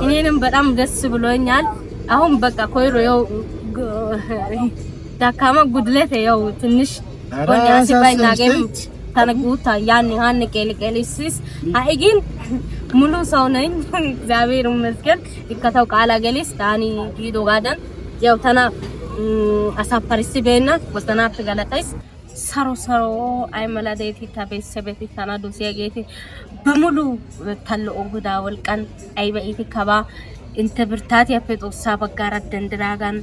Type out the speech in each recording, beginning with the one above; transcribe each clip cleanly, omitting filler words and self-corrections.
እኔንም በጣም ደስ ብሎኛል አሁን በቃ ኮይሮ ያው ዳካማ ጉድለት ያው ትንሽ ወንያሲ ባይናገም ታነጉታ ያን ቄልቄልሲስ አይጊን ሙሉ ሰው ነኝ እግዚአብሔር ይመስገን ይከታው ቃላ ገሊስ ታኒ ዲዶ ጋደን ያው ተና አሳፈርሲ በእና ወስተና ተገለጣይስ ሰሮ አይ መላደቲ ታበሰበቲ ታናዱ ሲያጌቲ በሙሉ ተልኦ ጉዳ ወልቀን አይ በኢቲ ከባ እንተ ብርታት ያፈጦሳ በጋራ ደንድራጋን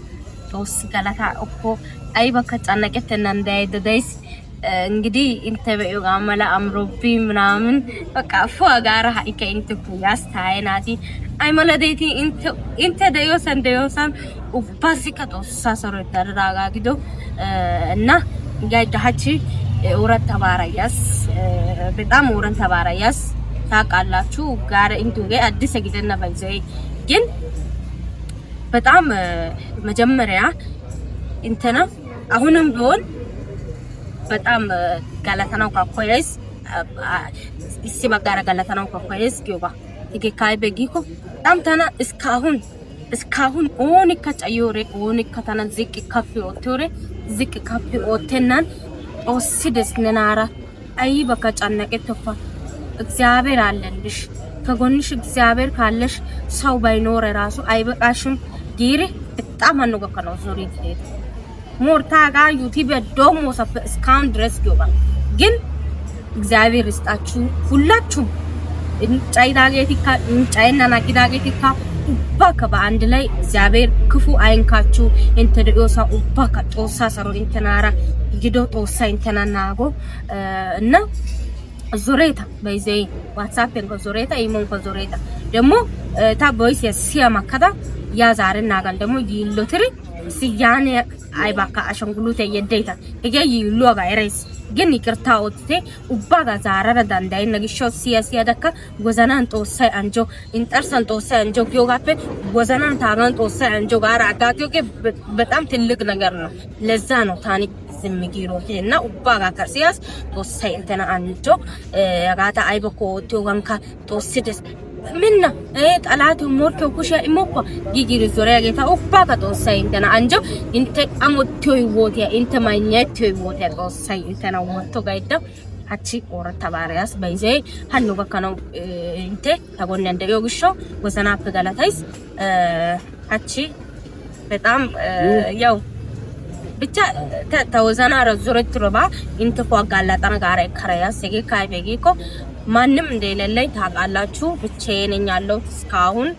ጦስ ገለታ እኮ አይ በከጫነቀተና እንዳይደዳይስ እንግዲህ እንተ በዩ ጋመላ አምሮቢ ምናምን በቃ ፏጋራ ሀይከ እንተኩ ያስታይናቲ አይ መላደቲ እንተ ደዮሰን ኡባሲካ ጦሳ ሰሮ ተደራጋ ግዶ እና ያዳሃቺ ወራት ተባራያስ በጣም ወራት ተባራያስ ታቃላችሁ ጋር እንቱጌ አዲስ ግደና ባይዘይ ግን በጣም መጀመሪያ እንተና አሁንም ቢሆን በጣም ጋላታናው ካኮይስ እሲ ማጋራ ጋላታናው ካኮይስ ጊዮባ ይገካይ በጊኮ በጣም ተና እስካሁን ኦኒካ ጫዮሬ ኦኒካ ተና ዝቅ ካፊ ኦቶሬ ዝቅ ካፊ ኦተናን ኦሲደስ ነናራ አይ በቃ ጫነቀተፋ እግዚአብሔር አለልሽ ከጎንሽ እግዚአብሔር ካለሽ ሰው ባይኖር ራሱ አይበቃሽም ጊሪ በጣም አንገከነው ዞሪ ትሄድ ሞርታ ጋር ዩቲዩብ ዶሞ ሰፈ እስካሁን ድረስ ገባ ግን እግዚአብሔር ይስጣችሁ ሁላችሁ እንጫይዳጌቲካ እንጫይና ናቂዳጌቲካ ኡባከ በአንድ ላይ እግዚአብሔር ክፉ አይንካችሁ እንተ ደዮሳ ኡባከ ጦሳ ሰሮ እንተናራ ግዶ ጦሳ እንተናናጎ እና ዞሬታ በይዘይ ዋትስአፕ እንጎዞሬታ ኢሞን ጎዞሬታ ደሞ ታ ቦይስ የሲያማ ከዳ ያዛርና ጋር ደሞ ይሎትሪ ሲያኔ አይባካ አሸንጉሉት የደይታ ይሉ ጋይሬስ ግን ይቅርታ ወጥቴ ኡባጋ ዛራራ ዳንዳይ ነግሾ ሲያሲያ ደካ ጎዛናን ጦሳይ አንጆ ኢንተርሰን ጦሳይ አንጆ ጊዮጋፈ ጎዛናን ታጋን ጦሳይ አንጆ ጋር አጋጊዮኬ በጣም ትልቅ ነገር ነው ለዛ ነው ታኒ ዝምጊሮ እና ኡባጋ ከርሲያስ ጦሳይ እንተና አንጆ ያጋታ አይበኮ ቲዮጋንካ ጦስደስ ምንና ጠላት ሞርቶ ኩሻ ኢሞኮ ጊጊሪ ዞሪያ ጌታ ኡባጋ ጦሳይ እንተና አንጆ እንተ አሞቲዮ ይወቲያ እንተ ማኛቲዮ ይወቲያ ጦሳይ እንተና ወጥቶ ጋይዳ አቺ ወረታ ባሪያስ በይዘይ ሀኑ በከነው እንተ ተጎነ እንደው ግሾ ወሰና ፈጋላታይስ አቺ በጣም ያው ብቻ ተወዘና ረዙረት ረባ እንተ ፏጋላጣና ጋራ ከራያስ የጌ ካይበጌኮ ማንም እንደሌለኝ ታቃላችሁ ብቻዬን ነኝ ያለው እስካሁን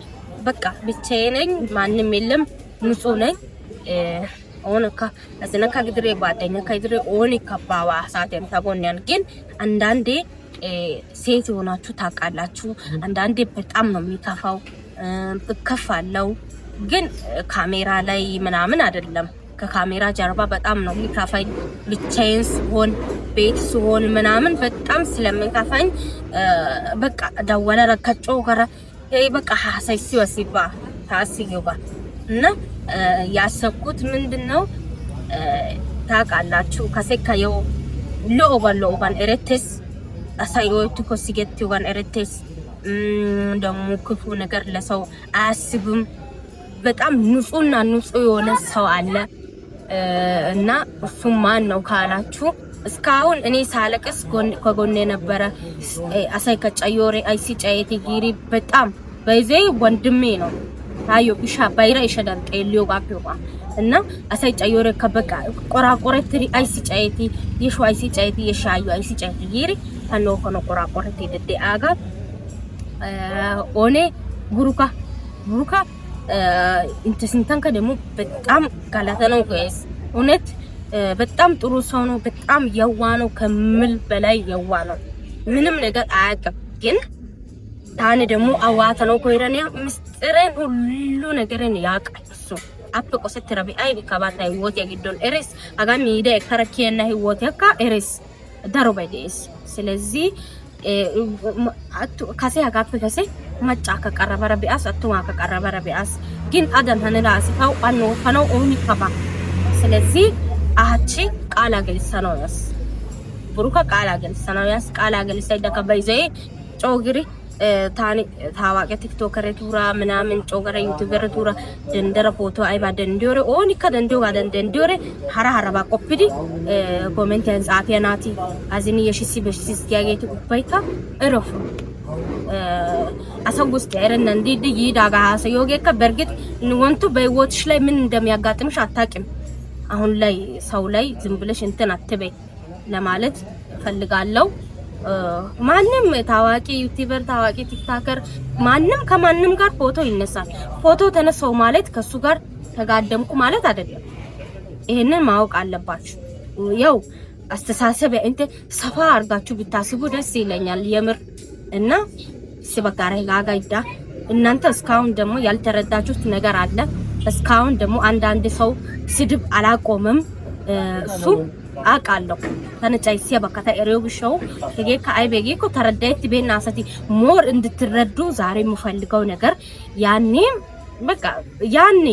በቃ ብቻዬን ነኝ ማንም የለም ንጹህ ነኝ ኦነካ አስነካ ግድሬ ባደኛ ከግድሬ ኦኒካ ባባ ሳተም ታጎኛን ግን አንዳንዴ ሴት ሆናችሁ ታቃላችሁ አንዳንዴ በጣም ነው የሚከፋው እከፋለሁ ግን ካሜራ ላይ ምናምን አይደለም ከካሜራ ጀርባ በጣም ነው የሚከፋኝ ብቻዬን ስሆን ቤት ስሆን ምናምን በጣም ስለምንከፋኝ በቃ ዳወላ ረከጮ ከራ በቃ ሐሳይሲ ወሲባ ታሲዮባ እና ያሰብኩት ምንድነው ታቃላችሁ ከሰካየው ሎባን ኤሬቴስ አሳይወቱ ኮሲጌት ይዋን ኤሬቴስ ደሞ ክፉ ነገር ለሰው አያስብም በጣም ንጹህ የሆነ ሰው አለ እና እሱ ማን ነው ካላችሁ እስካሁን እኔ ሳለቅስ ከጎኔ ነበረ አሳይ ከጫዮሬ አይሲ ጫየቲ ጊሪ በጣም በዚህ ወንድሜ ነው ታዮ ኢሻ ባይራ ይሸዳል ጤልዮ ጋፕዮባ እና አሳይ ጫዮሬ ከበቃ ቆራቆረትሪ አይሲ ጫየቲ የሹ አይሲ ጫየቲ የሻዩ አይሲ ጫየቲ ጊሪ ታኖ ኮኖ ቆራቆረቲ ደደ አጋ ኦኔ ጉሩካ እንት ስንታንከ ደግሞ በጣም ጋላታ ነው ጋይስ እውነት በጣም ጥሩ ሰው ነው በጣም የዋ ነው ከምል በላይ የዋ ነው ምንም ነገር አያውቅም ግን ታኔ ደግሞ አዋታ ነው ኮይራኒያ ምስጥረን ሁሉ ነገርን ያውቃል እሱ አጥቆ ሰትራቢ አይ ከባታ ህይወት ያግዶን ኤሬስ አጋሚ ሄደ ከረኪያና ህይወት ያካ ኤሬስ ዳሮባይዴስ ስለዚህ ካሴ አጋፍ ካሴ ማጫ ከቀረበረ ቢያስ አጥማ ከቀረበረ ቢያስ ግን አዳን ሀነራስ ታው አኖ ከነው ኦኒ ከባ ስለዚህ አቺ ቃላ ገልሰናውስ ብሩካ ቃላ ገልሰናውስ ቃላ ገልሰይ ደከባይዘይ ጮግሪ ታኒ ታዋቂ ቲክቶከር ቱራ ምናምን ጮገረ ዩቲዩበር ቱራ ደንደረ ፎቶ አይባ ደንዶረ ኦኒ ከደንዶ ጋር ደንዶረ ሀራ ባቆፕዲ ኮሜንት ያንጻፊያናቲ አዝኒ የሽሲ በሽሲ ያጌቱ ባይታ እረፉ አሰጉስት ያረን እንዲድ ይዳጋ ሰዮጌከ በርግጥ ወንቱ በህይወትሽ ላይ ምን እንደሚያጋጥምሽ አታቂም አሁን ላይ ሰው ላይ ዝም ብለሽ እንትን አትበይ ለማለት ፈልጋለሁ ማንንም ታዋቂ ዩቲዩበር ታዋቂ ቲክቶከር ማንንም ከማንንም ጋር ፎቶ ይነሳል ፎቶ ተነሳው ማለት ከሱ ጋር ተጋደምኩ ማለት አይደለም ይሄንን ማወቅ አለባችሁ ያው አስተሳሰብ እንት ሰፋ አርጋችሁ ብታስቡ ደስ ይለኛል የምር እና ሲበቃረ ጋጋይዳ እናንተ እስካሁን ደግሞ ያልተረዳችሁት ነገር አለ እስካሁን ደግሞ አንዳንድ ሰው ስድብ አላቆመም እሱ አቃለው ተነጫይ ሲያበቃታ ኤሪዮብ ሾው ከጌካ አይቤጌኮ ተረዳይት በእናሰቲ ሞር እንድትረዱ ዛሬ የምፈልገው ነገር ያኔ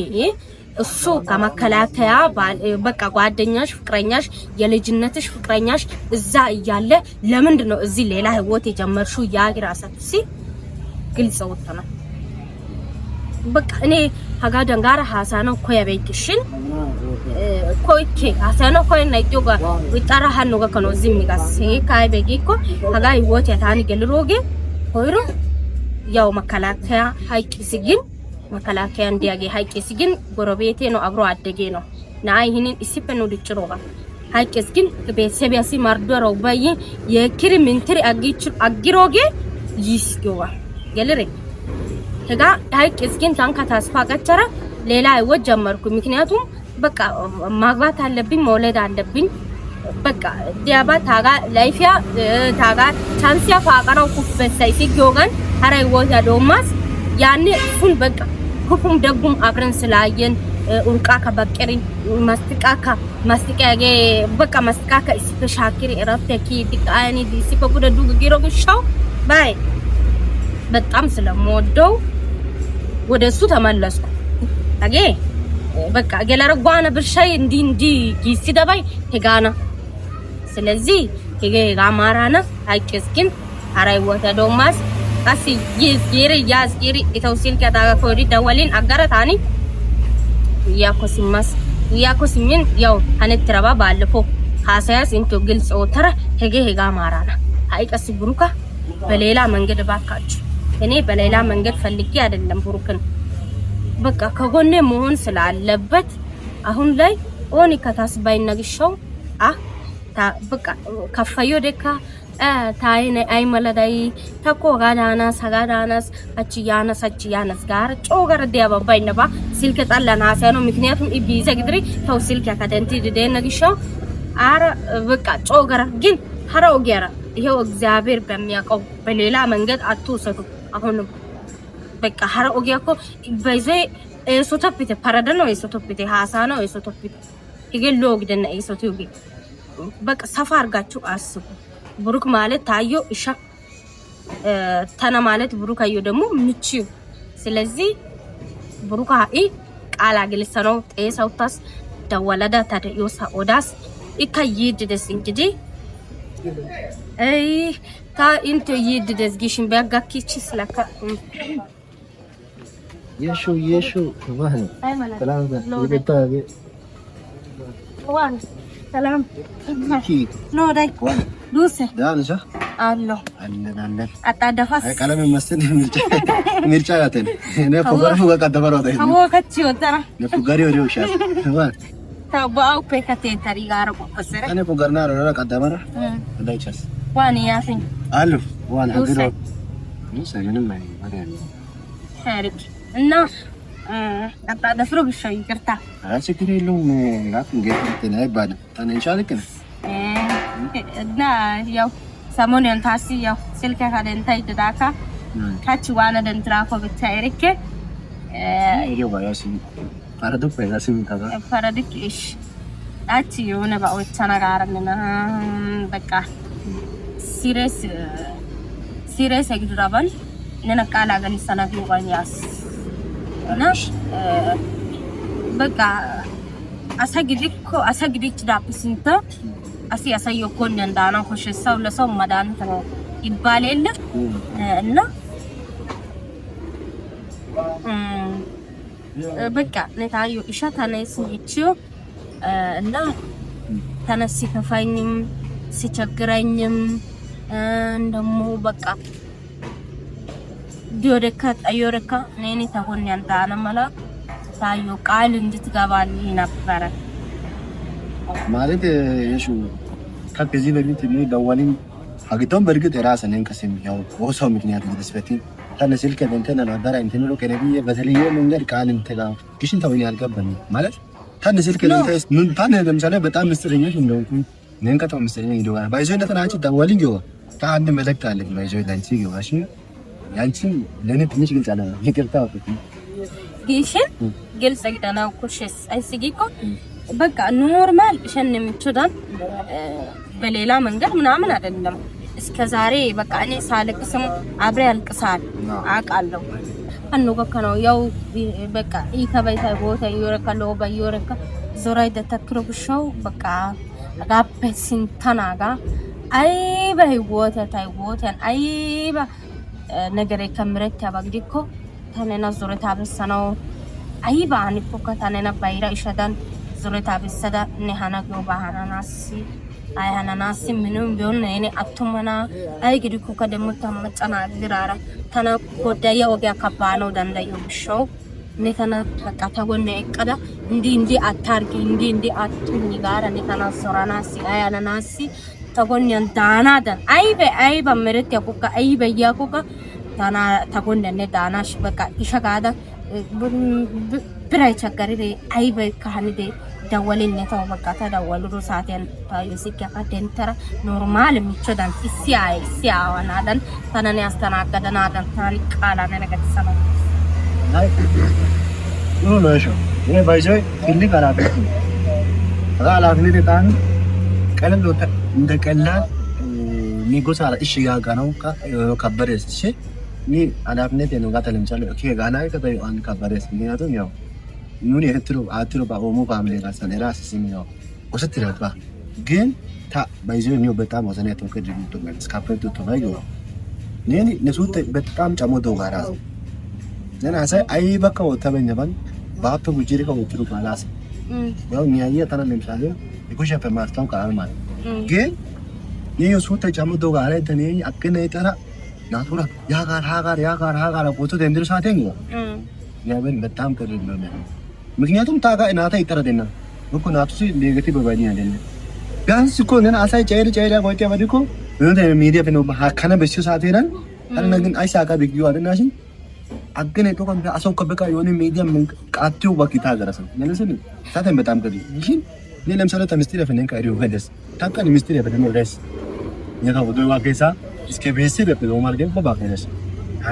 እሱ ከመከላከያ በቃ ጓደኛሽ ፍቅረኛሽ የልጅነትሽ ፍቅረኛሽ እዛ እያለ ለምንድን ነው እዚህ ሌላ ህይወት የጀመርሽው ያግራሰትሲ ግልጽ ወጣና በቃ እኔ ሀጋዳን ጋር ሐሳና ኮ ያበይክሽን ኮይኬ ሐሳና ኮይ ናይጆጋ ወጣራ ሀኖ ጋር ነው እዚህ የሚጋስ ካይ በጊኮ ሀጋ ህይወት ያታኒ ገልሮጌ ሆይሮ ያው መከላከያ ሀይቅ ሲግን መከላከያ እንዲያጌ ሀይቅ ሲግን ጎረቤቴ ነው አብሮ አደጌ ነው ና ይሄንን ኢሲፈኑ ድጭሮጋ ሀይቅ ሲግን በሰቢያሲ ማርዶራው ባይ የክሪሚንትሪ አጊሮጌ ይስገዋ ገለሬ ሄጋ ሀይቅ ሲግን ታንካ ታስፋ ቀጨራ ሌላ ህይወት ጀመርኩ ምክንያቱም በቃ ማግባት አለብኝ መውለድ አለብኝ በቃ ዲያባ ታጋ ላይፊያ ታጋ ቻንሲያ ፋቀራው ኩፈሳይ ሲጎጋን አራይ ወታ ዶማስ ያኔ ፉን በቃ ኩፉም ደጉም አብረን ስላየን ኡርቃ ከበቀሪ ማስቲቃዬ በቃ ማስቲቃካ ስፔሻኪሪ ራፍተኪ ዲቃኒ ዲሲፖ ጉደዱ ግሮግሻው ባይ በጣም ስለምወደው ወደሱ ተመለስኩ አጌ በቃ ገለረጓና ብርሻይ እንዲ ጊሲ ደባይ ሄጋና ስለዚህ ሄጋ ማራና አይቀስኪን አራይ ወታ ዶማስ አሲ ያዝጊሪ ኢተውሲል ከዳጋ ኮዲ ደወሊን አጋራታኒ ያኮሲምን ያው አንትራባ ባለፎ ሐሳያስ እንቶ ግልጽ ወተረ ሄጋ ማራና አይቀስ ብሩካ በሌላ መንገድ ባካችሁ እኔ በሌላ መንገድ ፈልጌ አይደለም ብሩክን በቃ ከጎኔ መሆን ስላለበት አሁን ላይ ኦኒ ከታስባይ ነግሽው በቃ ከፈዮ ደካ ታይነ አይመለዳይ ተኮ ጋዳናስ አቺያናስ ጋር ጮገር ዲያባባይ ነባ ስልክ ጣላና አሳኖ ምክንያቱም ኢቢዘ ግድሪ ተው ስልክ ያካደንቲ ዲደ ነግሽው አረ በቃ ጮገር ግን ሀራው ገራ ይሄው እግዚአብሔር በሚያቀው በሌላ መንገድ አትወሰዱ አሁን በቃ ሀራው ገያኮ በይዘ ሶቶፒቴ ፓራደኖ ሶቶፒቴ ሐሳኖ ሶቶፒቴ ይገሎ ግደና ሶቶፒቴ በቃ ሰፋ አርጋችሁ አስቡ ብሩክ ማለት ታዮ እሻ ተና ማለት ብሩክ አዮ ደግሞ ምቺው ስለዚህ ብሩክ አይ ቃላ ግልሰኖ ጤሳውታስ ደወለዳ ታደዮሳ ኦዳስ ይካይድደስ እንግዲህ ታ እንት ይድደስ ጊሽን ቢያጋኪቺ ስለካ የሹ ዋን ሰላም ለቤታዬ ዋን ሰላም ኖ ዳይ ዱሰ ዳንሻ አሎ አለን አጣደፋስ ቀለም መስል ምርጫ ያተን እኔ ፎጋሪ ወቃ ደበረው ታይ አዎ ከቺ ወጣራ ለፎጋሪ ወዲው ሻስ ዋን ታባው ፔከቴ ታሪ ጋር ቆፈሰረ እኔ ፎጋርና ረራ ቀደመራ እንዳይቻስ ዋን ያፊን አሉ ዋን አግሮ ምንም ማለት ሀሪክ እና አጣደፍሮ ብሻይ ይቅርታ ችግር የለውም ራፍ እንግዲህ ተናይባል ታንንቻልክ እና ያው ሰሞኑን ታሲ ያው ስልክ ካደንታይ ደዳካ ካቺ ዋና ደንትራኮ ብቻይርክ ይሄው ባያሲ ፓራዶክ ባያሲ ታጋ ፓራዶክ እሺ አቺ የሆነ ባዎች ተናጋረና በቃ ሲሪየስ እግድራባን ነነቃላ ገን ሰናፊ ወኛስ እና በቃ አሳግዲክ ዳፕስንታ አሳየው ኮን እንዳና ሆሸሳው ለሰው መዳን ይባል የለ እና በቃ ነታዩ እሻ ታነስኝቺው እና ተነስ ሲከፋኝም ሲቸግረኝም እንደሞ በቃ ዲዮደካ አዮረካ ነኔ ተሆን ያንታና ማላ ታዩ ቃል እንድትገባልኝ ነበረ ማለት የሹ ከዚህ በፊት ነው ደዋሊን አግቶም በርግጥ ራስን እንከሰም ያው ወሰው ምክንያት ለተስፈቲ ተነስል ከደንተና አዳራ እንተነሮ ከነብይ በተለየ መንገድ ቃል እንተላ ግሽን ተወኝ ያልገባኝ ማለት ተነስል ከደንተስ ምን ታነ ለምሳሌ በጣም ምስጥረኞች እንደሆንኩ ነን ከተው ምስጥረኛ ይደዋ ባይዞ እንደተናጭ ደዋሊን ይዋ ታንድ መልእክት አለኝ ባይዞ ላንቺ ይዋሽ ያንቺ ለኔ ትንሽ ግልጽ አለ ይቅርታ ወጥቶ ግሽን ግልጽ አይደና ኩሽስ አይስጊኮ በቃ ኖርማል እሸን የምትዳን በሌላ መንገድ ምናምን አይደለም እስከዛሬ በቃ እኔ ሳለቅስም አብሬ አልቅሳል አቃለው አኑ በከነው ያው በቃ ይከባይታ ቦታ ይወረካለው ባይወረካ ዞራይ ደተክሮ ብሻው በቃ ጋበሲን ተናጋ አይ በህይወት ታይወተን አይ ነገሬ ከምረት ያባግዲኮ ታነና ዞረታ በሰናው አይ ባኒ ፎከታነና ባይራ ይሻዳን ዞረታ በሰዳ ነሃና ጎባሃናናሲ አይ ሃናናሲ ምንም ቢሆን እኔ አጥቶመና አይ ግዲኮ ከደሞ ተመጣና ግራራ ተና ኮዳያ ወጋ ከባለው ደንዳዩ ብሾው ነተና በቃ ተጎነ እቀዳ እንዲ አታርጊ እንዲ አጥቱኝ ጋራ ነተና ሶራናሲ አይ ሃናናሲ ተጎን ዳናደን አይ በመረት ያቆካ አይ በያቆካ ታና ተጎን ዳናሽ በቃ ይሻጋዳ ብራይ ቸገሪ አይ በካህንዴ ደወልን ነታው በቃ ተደወሉ ሰዓትን ታዩሲክ ያቀደንተራ ኖርማል ምቾዳን ሲያዋናደን ታናን ያስተናገደናደን ታሪክ ቃላነ ነገር ተሰማ አይ ኑ ነው እኔ ባይዘይ ትልቅ አላፊነት አላፊነት ታን ቀለል እንደ ቀላል ኒጎሳ እሺ ያጋ ነው ከበረስ እሺ ኒ አላፊነት ነው ጋር ተለምቻለሁ ኦኬ ጋና ከበይ አን ከበረስ ምክንያቱም ያው ኑኒ አትሮ ባኦሞ ፋሚሊ ጋር ራስ ሲሚው ወሰት ይረባ ግን ታ ባይዘው ነው በጣም ወሰነ ተወከድ ነው ስካፈቱ ተባይዶ ነኒ ነሱት በጣም ጫሞዶ ጋራ ነና ሳይ አይ በቃ ወተበኛባን ባቱ ጉጂሪ ከወጥሩ ባላስ ያው ኒያየ ታና ለምሳሌ ይቆሻ ፈማርታው ቃል ማለት ግን የሱት ጫሞዶ ጋራ ተኔ አከነ ይጠራ ናቱራ ያጋር ቦቶ ደንድር ሳተኝ ያበን በጣም ከደለ ነው ምክንያቱም ታጋ እናታ ይጠረደና እኮ ናቱሲ ኔጌቲቭ ባባኒ አይደለ ቢያንስ እኮ ነን አሳይ ጫይዳ ወጥ ያበድኮ እንደ ሚዲያ ነው ሀካነ በሲው ሳተናል አረና ግን አይሳካ ቢጊው አደናሽ አገነ ተቆም አሰው ከበቃ የሆነ ሚዲያ ምን ቃጥው ወቂታ ገረሰ ለነሰን ሳተን በጣም ከዲ ይህ ለምሳሌ ተምስቲለ ፈነን ካሪው ሄደስ ታቀን ምስቲለ በደሞ ደስ የታው ደዋ ከሳ እስከ ቤሲ በደሞ ማርገን በባከነስ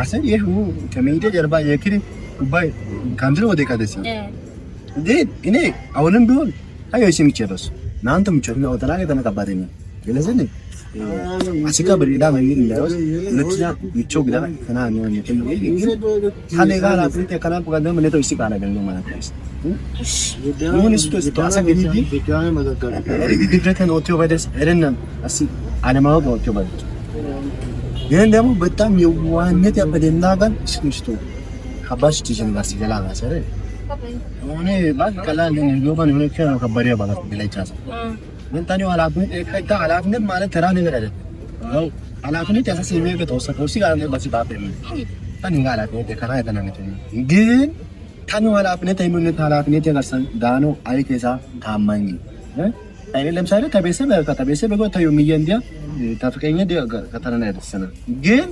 አሰን ይሁ ከሚዲያ ጀርባ የክሪ ጉባይ ካንድሮ ወደ ካደሲ እኔ አሁንም ቢሆን አየው ሲሚቸበስ ናንተ ምቸት ነው ተላለ ተነቀባደኝ ለዘን አሲካ በሪዳ መንገድ እንዳይወስ ለጥያ ምቸው ግዳ ከና ነው የትም ታኔ ጋር አፍሪካ ከና በቀደም ምን ተው ሲቃና ገኝ ማለት ነው ምን ስቶስ ታሰገኝ ቢጋኔ መገገር ሪግድረተ ነው ተው በደስ አይደለም አሲ አለማው ነው ተው በደስ ይሄን ደግሞ በጣም የዋህነት ያበደና ጋር ሽሽቶ አባሽ ትጅን ጋር ሲገላ ማሰረ ሆነ ባከላል ነው ዮባን ነው ከነው ከባሪያ ባላት ለይቻሳ ምን ታኒው አላፍነት ከታ አላፍነት ማለት ተራ ነገር አይደለም ነው አላፍነት ያሳሰበ ከተወሰደው ሲጋር ነው በሲባብ ነው ታኒው አላፍነት ከራ የተናነተ ግን ታኒው አላፍነት አይሙነት አላፍነት ያጋርሰን ዳኖ አይከሳ ታማኝ አይኔ ለምሳሌ ከቤተሰብ ጋር ታዩ ሚየንዲያ ታፍቀኛ ዲያ ከተራና ያደሰነ ግን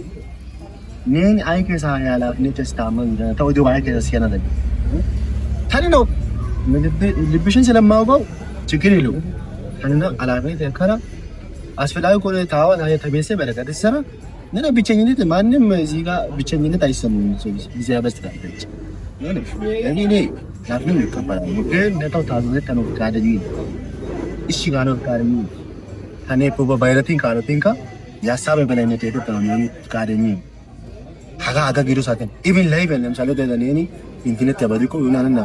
ምን አይከሳ ያላፍነት ተስታመን ተወዲው አይከሳ ሲያናደ ታኒ ነው ልብሽን ስለማውቀው ችግር የለውም ታኒና አላፍነት ከራ አስፈላጊ ኮነ ታዋና የተቤተሰብ በረከት ተሰራ ነና ብቸኝነት ማንንም እዚህ ጋር ብቸኝነት አይሰማም እዚህ ያበስተዳለች እኔ ላፍንም ይቀበላል ግን ነታው ታዝነት ነው ካደኝ እሺ ጋር ነው ካደኝ ታኔ ፖባ ባይረቲን ካሮቲንካ ያሳበ በላይነት የተጠው ነው ካደኝ haga gido saten even live ለምሳሌ ደደኔኒ ኢንተርኔት ያበሪኮ ዩናንና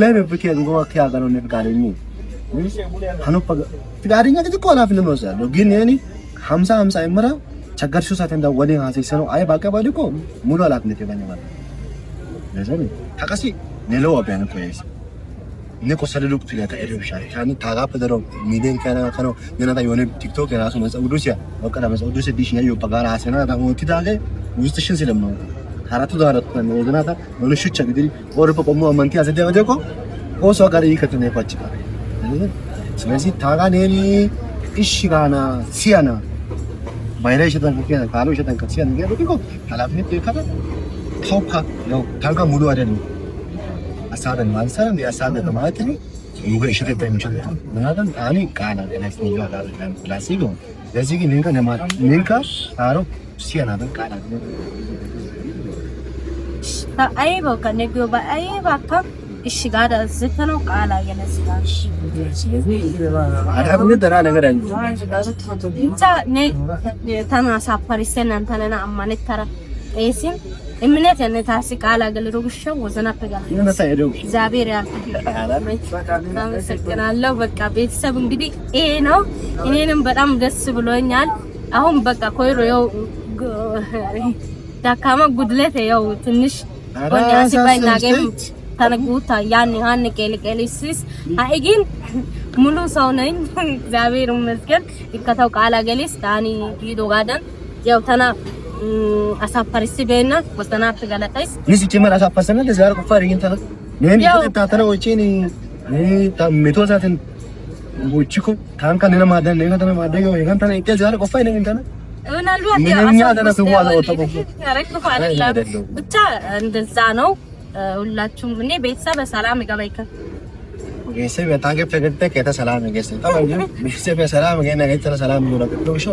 live ብቻ ያድጎ አኪያ ጋር ነው ነጋደኝ ሀኖ ፍቃደኛ ግጥቆ አላፍንም ነው ያለው ግን እኔ 50 ቸገርሹ ሳተን ዳ ወደ ሀሴ ሰው አይ ባቀባልኮ ሙሉ አላፍነት ይገኛል ለዘን ታቀሲ ኔሎ አብያን ቆይስ ንቆ ሰለሉቅ ትያታ ኤሪብሻል ካኒ ታጋፈ ደሮ ሚደን ከኖ ነናታ የሆነ ቲክቶክ የራሱ መጽውዱስ ያ ወቀና መጽውዱስ ዲሽ ያዩ በጋራ አሰና ታሞቲ ዳለ ውስጥሽን ስለማ አራቱ ዳራት ነው ዘናታ ወለሽቻ ግዲ ወርፈ ቆሞ ማንቲ አዘደመደቆ ኦሶ ጋር ይከተነ ይፋጭ ስለዚህ ታጋኔኒ እሺጋና ሲያና ባይራይ ሸታን ከከና ካሎ ሸታን ከሲያን ገሩ ዲኮ ኃላፊነት ይከታ ታውካ ነው ታጋ ሙሉ አይደለም አሳደን ማንሰን ያሳደን ማለት ነው ሙገ ሽረታ የሚችለው ምናምን አኒ ቃና ለነስ ነው ያጋር ፕላሲጎ ለዚህ ግን እንከ ነማ ንንካ አሮ ሲያና በቃና አይቦ ከነገ ባይባ ካ እሺ ጋር ዝተነው ቃላ የነስታሽ ስለዚህ አዳብነ ደራ ነገር አለ እንታ ነ ተናሳ ፓሪሰን አንተለና አማነት ተራ ኤሲን እምነት የነታሲ ቃላ ገለሩ ብቻው ወዘና ተጋለ የነሳይደው እግዚአብሔር ያመሰግናለሁ። በቃ ቤተሰብ እንግዲህ ይሄ ነው። እኔንም በጣም ደስ ብሎኛል። አሁን በቃ ኮይሮ ያው ዳካማ ጉድለት ያው ትንሽ ወንያሲ ባይናገም ተነጉታ ያን ያን ከልከልሲስ አይጊን ሙሉ ሰው ነኝ እግዚአብሔር ይመስገን። ይከታው ቃላ ገሊስ ታኒ ዲዶ ጋደን ያው ተና አሳፈርሲ በእና ወስተና ተገለጣይስ ይዚ ጭመር አሳፈሰነ ለዛር ቆፋሪ እንተ ነኝ ተታተነ ወጪኒ ታምቶዛትን ወጪኩ ታንካ ነና ማዳን ነና ተና ማዳዮ ይገንተና ይከ ዛር ቆፋይ ነኝ እንተና ምናልባት ምንኛ ተነስዋ ወጣው ያረኩ አይደለ ብቻ እንደዛ ነው። ሁላችሁም እኔ ቤተሰብ በሰላም ይገባይከ ቤተሰብ ታንገ ፈገግታ ከታ ሰላም ይገስ ታውጂ ቤተሰብ በሰላም ገና ገተራ ሰላም ነው ለቅዶሾ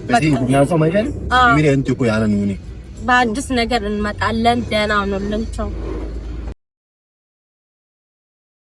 በዚህ ያው ማይገል ሚሪ እንት እኮ ያለ ነው። እኔ በአዲስ ነገር እንመጣለን። ደህና ነው ልንቸው